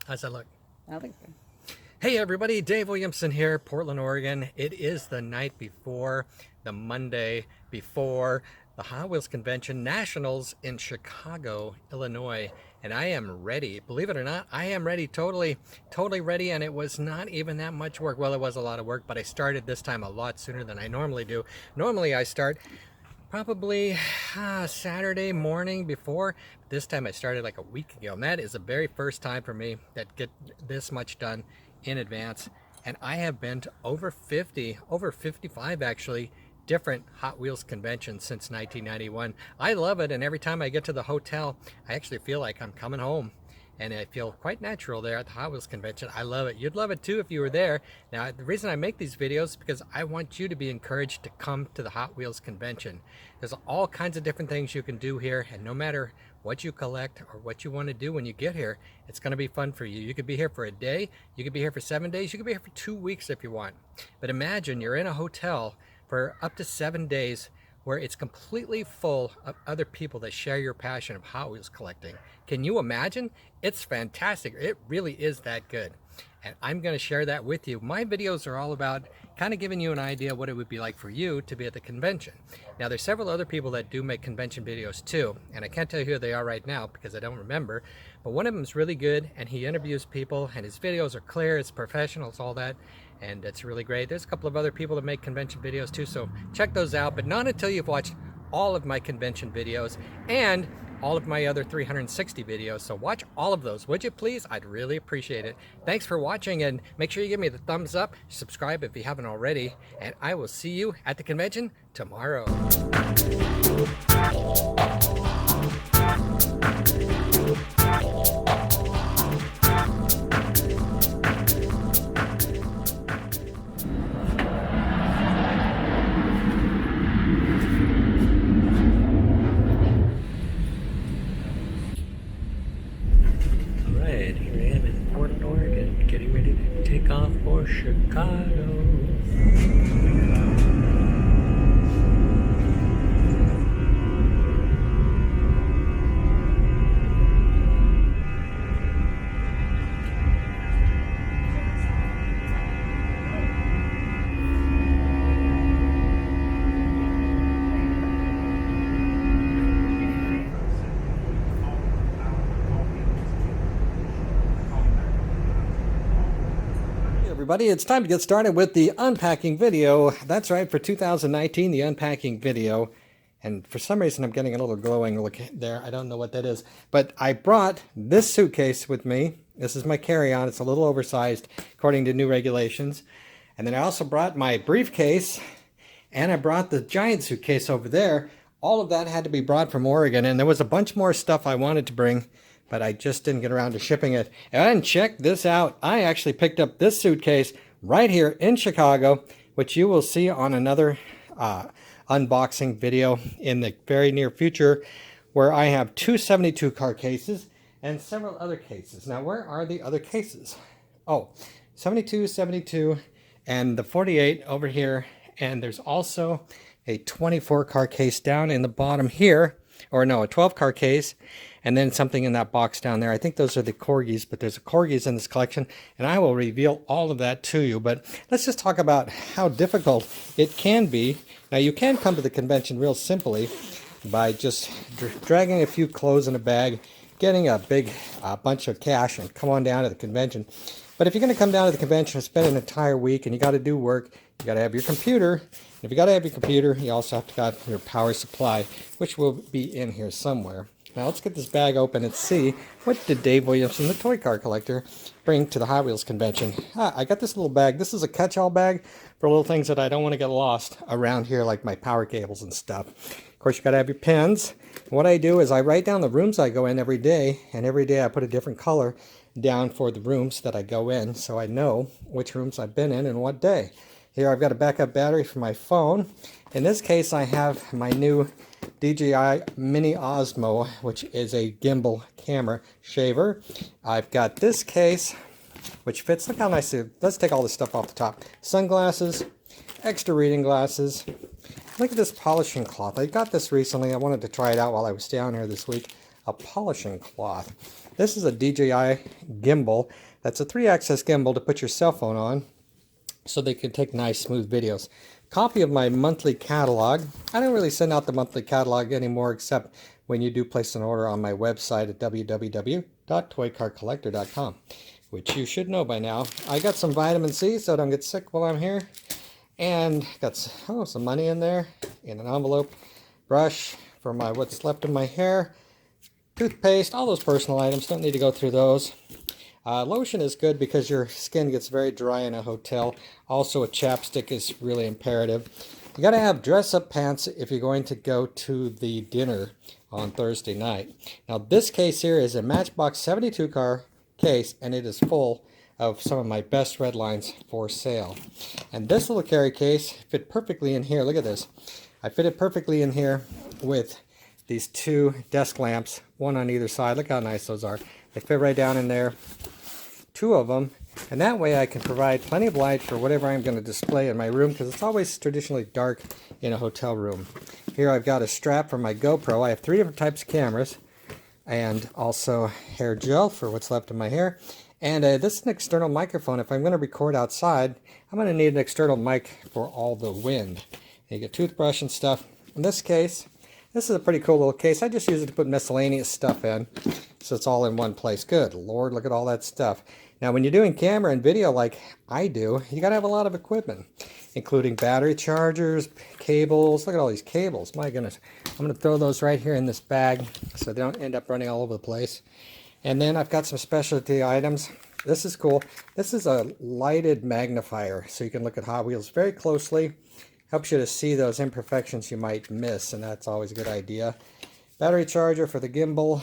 How's that look? I think so. Hey everybody, Dave Williamson here, Portland, Oregon. It is the night before, the Monday before the Hot Wheels Convention Nationals in Chicago, Illinois. And I am ready. Believe it or not, I am ready, totally ready. And it was not even that much work. Well, it was a lot of work, but I started this time a lot sooner than I normally do. Normally I start probably Saturday morning before. This time I started like a week ago, and that is the very first time for me that get this much done in advance. And I have been to over 55 actually, different Hot Wheels conventions since 1991. I love it, and every time I get to the hotel, I actually feel like I'm coming home. And I feel quite natural there at the Hot Wheels convention. I love it. You'd love it too if you were there. Now, the reason I make these videos is because I want you to be encouraged to come to the Hot Wheels convention. There's all kinds of different things you can do here, and no matter what you collect or what you want to do when you get here, it's going to be fun for you. You could be here for a day, you could be here for 7 days, you could be here for 2 weeks if you want. But imagine you're in a hotel for up to 7 days where it's completely full of other people that share your passion of Hot Wheels collecting. Can you imagine? It's fantastic. It really is that good. And I'm going to share that with you. My videos are all about kind of giving you an idea what it would be like for you to be at the convention. Now, there's several other people that do make convention videos too, and I can't tell you who they are right now because I don't remember, but one of them is really good, and he interviews people, and his videos are clear, it's professional, it's all that, and it's really great. There's a couple of other people that make convention videos too, so check those out, but not until you've watched all of my convention videos and all of my other 360 videos. So watch all of those, would you please? I'd really appreciate it. Thanks for watching, and make sure you give me the thumbs up, subscribe if you haven't already, and I will see you at the convention tomorrow. Alright, here I am in Portland, Oregon, getting ready to take off for Chicago. Everybody, it's time to get started with the unpacking video. That's right, for 2019, the unpacking video. And for some reason, I'm getting a little glowing look there. I don't know what that is. But I brought this suitcase with me. This is my carry-on. It's a little oversized according to new regulations. And then I also brought my briefcase, and I brought the giant suitcase over there. All of that had to be brought from Oregon, and there was a bunch more stuff I wanted to bring, but I just didn't get around to shipping it. And check this out. I actually picked up this suitcase right here in Chicago, which you will see on another unboxing video in the very near future, where I have two 72 car cases and several other cases. Now, where are the other cases? Oh, 72, 72, and the 48 over here. And there's also a 24 car case down in the bottom here, or no, a 12 car case, and then something in that box down there. I think those are the corgis, but there's a corgis in this collection, and I will reveal all of that to you. But let's just talk about how difficult it can be. Now, you can come to the convention real simply by just dragging a few clothes in a bag, getting a big bunch of cash, and come on down to the convention. But if you're going to come down to the convention and spend an entire week, and you got to do work, you got to have your computer. If you got to have your computer, you also have to got your power supply, which will be in here somewhere. Now let's get this bag open and see what did Dave Williamson, the toy car collector, bring to the Hot Wheels convention. I got this little bag. This is a catch-all bag for little things that I don't want to get lost around here, like my power cables and stuff. Of course, you got to have your pens. What I do is I write down the rooms I go in every day, and every day I put a different color down for the rooms that I go in, so I know which rooms I've been in and what day. Here I've got a backup battery for my phone. In this case, I have my new DJI Mini Osmo, which is a gimbal camera shaver. I've got this case, which fits. Look how nice it is. Let's take all this stuff off the top. Sunglasses, extra reading glasses. Look at this polishing cloth. I got this recently. I wanted to try it out while I was down here this week. A polishing cloth. This is a DJI gimbal. That's a 3-axis gimbal to put your cell phone on so they can take nice smooth videos. Copy of my monthly catalog. I don't really send out the monthly catalog anymore except when you do place an order on my website at www.ToyCarCollector.com, which you should know by now. I got some vitamin C so I don't get sick while I'm here. And got some money in there in an envelope. Brush for my what's left of my hair. Toothpaste, all those personal items. Don't need to go through those. Lotion is good because your skin gets very dry in a hotel. Also, a chapstick is really imperative. You got to have dress-up pants if you're going to go to the dinner on Thursday night. Now, this case here is a Matchbox 72 car case, and it is full of some of my best red lines for sale. And this little carry case fit perfectly in here. Look at this. I fit it perfectly in here with these 2 desk lamps, one on either side. Look how nice those are. They fit right down in there. 2 of them. And that way I can provide plenty of light for whatever I'm going to display in my room, because it's always traditionally dark in a hotel room. Here I've got a strap for my GoPro. I have 3 different types of cameras, and also hair gel for what's left of my hair. And this is an external microphone. If I'm going to record outside, I'm going to need an external mic for all the wind. And you get toothbrush and stuff. In this case, this is a pretty cool little case. I just use it to put miscellaneous stuff in, so it's all in one place. Good Lord, look at all that stuff. Now, when you're doing camera and video like I do, you got to have a lot of equipment, including battery chargers, cables. Look at all these cables. My goodness. I'm going to throw those right here in this bag so they don't end up running all over the place. And then I've got some specialty items. This is cool. This is a lighted magnifier, so you can look at Hot Wheels very closely. Helps you to see those imperfections you might miss, and that's always a good idea. Battery charger for the gimbal.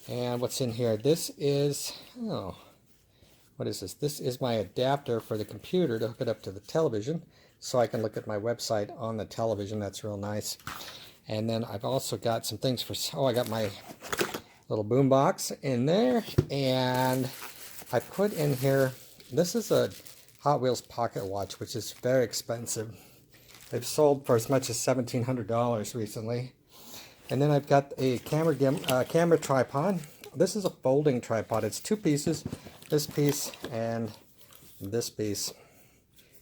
And what's in here? This is, what is this? This is my adapter for the computer to hook it up to the television so I can look at my website on the television. That's real nice. And then I've also got some things for, I got my little boom box in there, and I put in here, this is a Hot Wheels pocket watch, which is very expensive. They've sold for as much as $1,700 recently. And then I've got a camera tripod. This is a folding tripod. It's 2 pieces, this piece and this piece.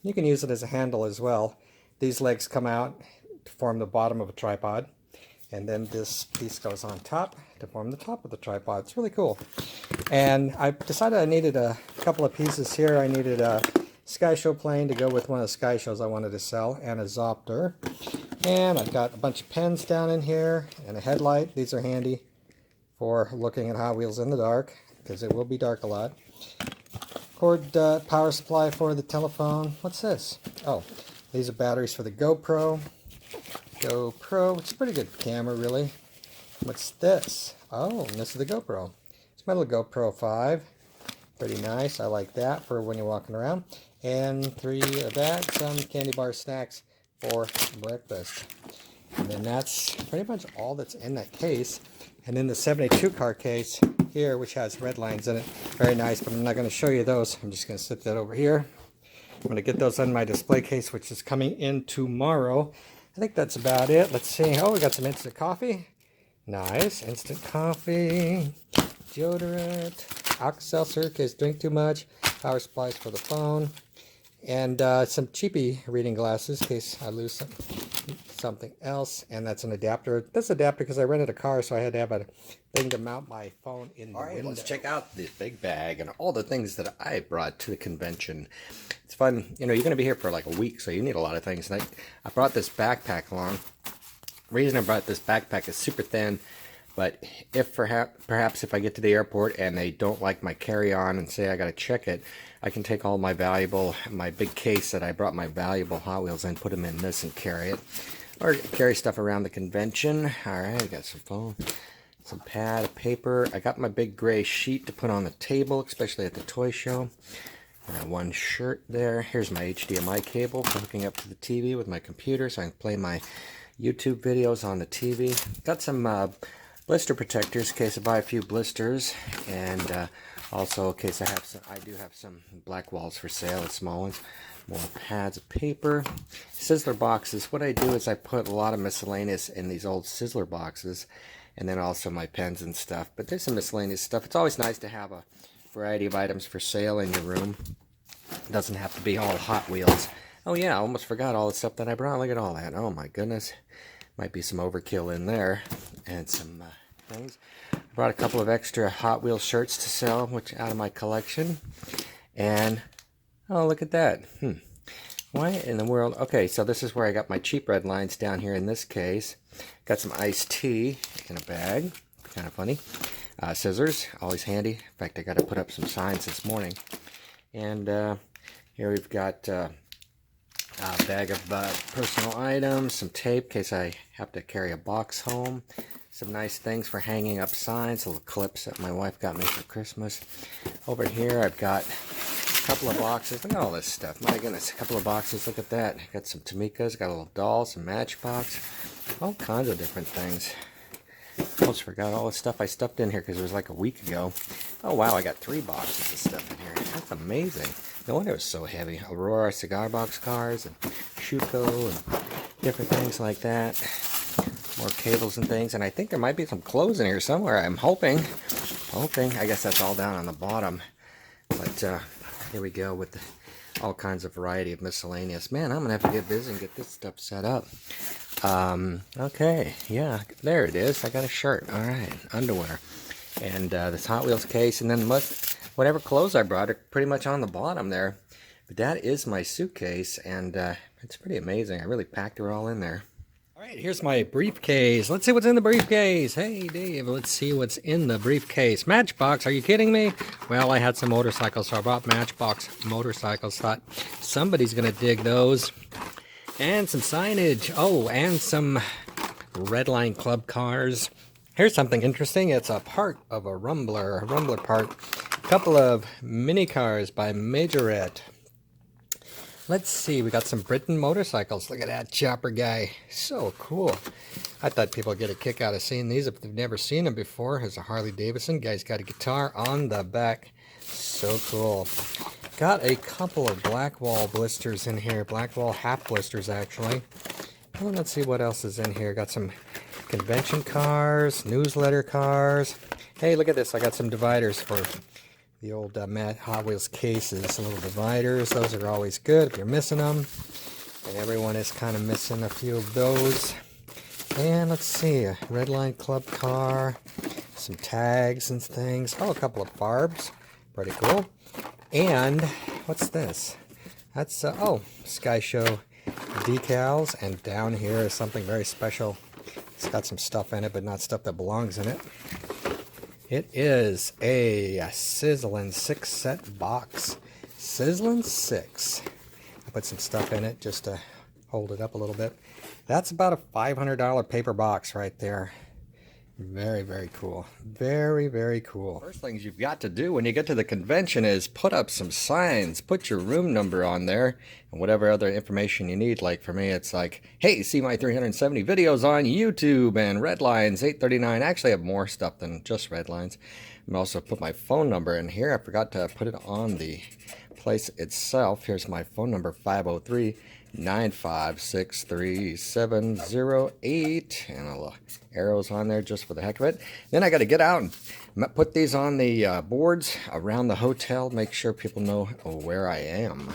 You can use it as a handle as well. These legs come out to form the bottom of a tripod, and then this piece goes on top to form the top of the tripod. It's really cool. And I decided I needed a couple of pieces here. I needed a Sky Show plane to go with one of the Sky Shows I wanted to sell, and a Zopter. And I've got a bunch of pens down in here, and a headlight. These are handy for looking at Hot Wheels in the dark, because it will be dark a lot. Cord power supply for the telephone. What's this? Oh, these are batteries for the GoPro. It's a pretty good camera, really. What's this? Oh, and this is the GoPro. It's my little GoPro 5. Pretty nice. I like that for when you're walking around. And 3 of that, some candy bar snacks for breakfast. And then that's pretty much all that's in that case. And then the 72 car case here, which has red lines in it. Very nice, but I'm not going to show you those. I'm just going to sit that over here. I'm going to get those on my display case, which is coming in tomorrow. I think that's about it. Let's see. Oh, we got some instant coffee. Nice. Instant coffee. Deodorant. Alka-Seltzer in case drink too much. Power supplies for the phone. And some cheapy reading glasses in case I lose something else. And that's an adapter. This adapter because I rented a car, so I had to have a thing to mount my phone in the window. Let's check out this big bag and all the things that I brought to the convention. It's fun. You know, you're going to be here for like a week, so you need a lot of things. And I brought this backpack along. The reason I brought this backpack is super thin. But if perhaps if I get to the airport and they don't like my carry-on and say I got to check it, I can take all my big case that I brought my valuable Hot Wheels in, put them in this and carry it. Or carry stuff around the convention. Alright, I got some phone, some pad, paper. I got my big gray sheet to put on the table, especially at the toy show. One shirt there. Here's my HDMI cable for hooking up to the TV with my computer so I can play my YouTube videos on the TV. Got some blister protectors in case I buy a few blisters, and also in case I do have some black walls for sale, the small ones. More pads of paper. Sizzler boxes. What I do is I put a lot of miscellaneous in these old Sizzler boxes, and then also my pens and stuff. But there's some miscellaneous stuff. It's always nice to have a variety of items for sale in your room. It doesn't have to be all Hot Wheels. Oh yeah, I almost forgot all the stuff that I brought. Look at all that. Oh my goodness. Might be some overkill in there. And some things. I brought a couple of extra Hot Wheels shirts to sell, which out of my collection. And, oh, look at that. Why in the world? Okay, so this is where I got my cheap red lines down here in this case. Got some iced tea in a bag. Kind of funny. Scissors, always handy. In fact, I got to put up some signs this morning. And here we've got a bag of personal items, some tape in case I have to carry a box home. Some nice things for hanging up signs, little clips that my wife got me for Christmas. Over here I've got a couple of boxes. Look at all this stuff. My goodness, a couple of boxes. Look at that. Got some Tamikas, got a little doll, some Matchbox, all kinds of different things. Almost forgot all the stuff I stuffed in here because it was like a week ago. Oh wow, I got 3 boxes of stuff in here. That's amazing. No wonder it was so heavy. Aurora cigar box cars and Schuco and different things like that. More cables and things, and I think there might be some clothes in here somewhere. I'm hoping. I guess that's all down on the bottom. But here we go with all kinds of variety of miscellaneous. Man, I'm gonna have to get busy and get this stuff set up. Okay, yeah, there it is. I got a shirt. All right, underwear, and this Hot Wheels case, and then whatever clothes I brought are pretty much on the bottom there. But that is my suitcase, and it's pretty amazing. I really packed it all in there. All right, here's my briefcase. Let's see what's in the briefcase. Hey, Dave, let's see what's in the briefcase. Matchbox, are you kidding me? Well, I had some motorcycles, so I brought Matchbox motorcycles. Thought somebody's going to dig those. And some signage. Oh, and some Redline Club cars. Here's something interesting. It's a part of a Rumbler part. A couple of mini cars by Majorette. Let's see, we got some Britain motorcycles. Look at that chopper guy. So cool. I thought people would get a kick out of seeing these if they've never seen them before. Here's a Harley Davidson. Guy's got a guitar on the back. So cool. Got a couple of Blackwall blisters in here. Blackwall half blisters, actually. Oh, let's see what else is in here. Got some convention cars, newsletter cars. Hey, look at this. I got some dividers for the old Hot Wheels cases, little dividers. Those are always good if you're missing them. And everyone is kind of missing a few of those. And let's see, a Redline Club car, some tags and things. Oh, a couple of barbs. Pretty cool. And what's this? That's, Sky Show decals. And down here is something very special. It's got some stuff in it, but not stuff that belongs in it. It is a Sizzlin' 6 set box. Sizzlin' 6. I put some stuff in it just to hold it up a little bit. That's about a $500 paper box right there. Very, very cool. Very, very cool. First things you've got to do when you get to the convention is put up some signs. Put your room number on there and whatever other information you need. Like for me, it's like, hey, see my 370 videos on YouTube and Redlines 839. Actually, I have more stuff than just Redlines. I'm also put my phone number in here. I forgot to put it on the place itself. Here's my phone number, 503-956-3708, and a little arrows on there just for the heck of it. Then I got to get out and put these on the boards around the hotel, make sure people know where I am.